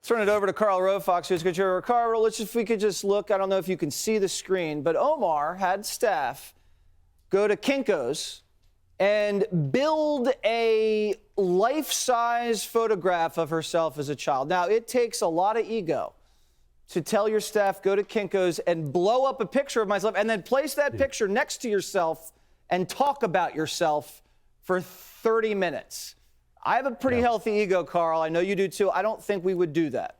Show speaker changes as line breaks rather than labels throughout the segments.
Turn it over to Karl Rove, Fox News contributor. Karl, if we could just look, I don't know if you can see the screen, but Omar had staff go to Kinko's and build a life-size photograph of herself as a child. Now, it takes a lot of ego to tell your staff, go to Kinko's and blow up a picture of myself and then place that picture next to yourself and talk about yourself for 30 minutes. I have a pretty healthy ego, Karl. I know you do too. I don't think we would do that.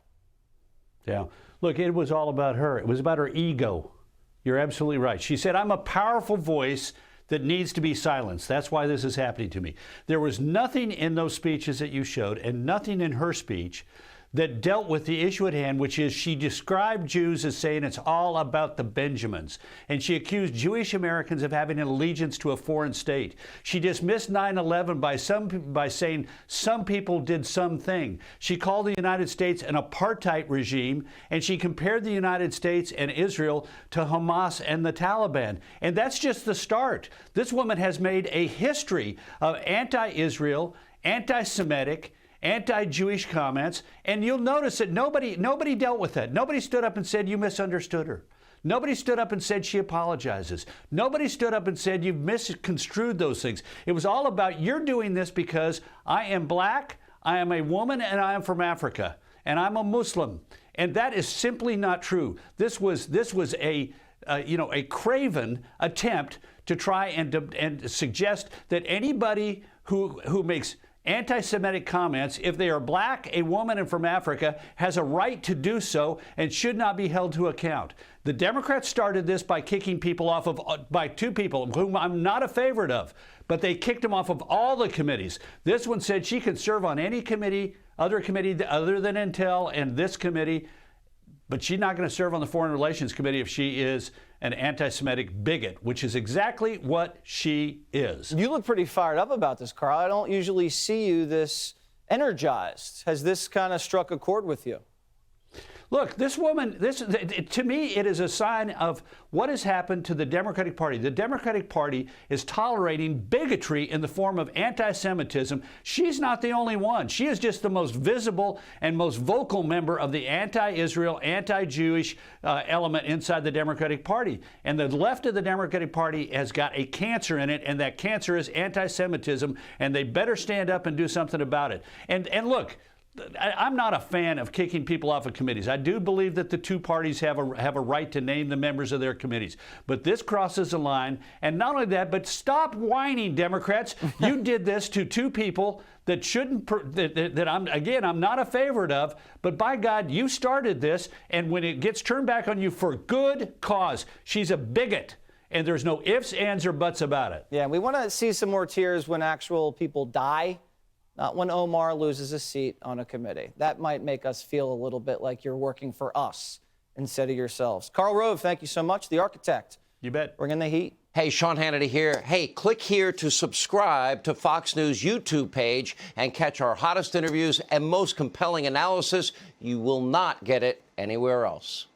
Yeah. Look, it was all about her. It was about her ego. You're absolutely right. She said, I'm a powerful voice that needs to be silenced. That's why this is happening to me. There was nothing in those speeches that you showed and nothing in her speech that dealt with the issue at hand, which is she described Jews as saying it's all about the Benjamins. And she accused Jewish Americans of having an allegiance to a foreign state. She dismissed 9/11 by saying some people did something. She called the United States an apartheid regime, and she compared the United States and Israel to Hamas and the Taliban. And that's just the start. This woman has made a history of anti-Israel, anti-Semitic, anti-Jewish comments, and you'll notice that nobody dealt with that. Nobody stood up and said you misunderstood her. Nobody stood up and said she apologizes. Nobody stood up and said you've misconstrued those things. It was all about you're doing this because I am black, I am a woman, and I am from Africa, and I'm a Muslim. And that is simply not true. This was a craven attempt to try and suggest that anybody who makes anti-Semitic comments, if they are black, a woman, and from Africa, has a right to do so and should not be held to account. The Democrats started this by kicking people off by two people whom I'm not a favorite of, but they kicked them off of all the committees. This one said she can serve on any committee other than Intel and this committee, but she's not going to serve on the Foreign Relations Committee if she is an anti-Semitic bigot, which is exactly what she is.
You look pretty fired up about this, Karl. I don't usually see you this energized. Has this kind of struck a chord with you?
Look, this woman, to me, it is a sign of what has happened to the Democratic Party. The Democratic Party is tolerating bigotry in the form of anti-Semitism. She's not the only one. She is just the most visible and most vocal member of the anti-Israel, anti-Jewish element inside the Democratic Party. And the left of the Democratic Party has got a cancer in it, and that cancer is anti-Semitism, and they better stand up and do something about it. And look, I'm not a fan of kicking people off of committees. I do believe that the two parties have a right to name the members of their committees. But this crosses the line. And not only that, but stop whining, Democrats. You did this to two people that shouldn't, I'm not a favorite of. But by God, you started this. And when it gets turned back on you for good cause, she's a bigot. And there's no ifs, ands, or buts about it.
Yeah, we want to see some more tears when actual people die. Not when Omar loses a seat on a committee. That might make us feel a little bit like you're working for us instead of yourselves. Karl Rove, thank you so much. The architect.
You bet.
Bringing the heat.
Hey, Sean Hannity here. Hey, click here to subscribe to Fox News YouTube page and catch our hottest interviews and most compelling analysis. You will not get it anywhere else.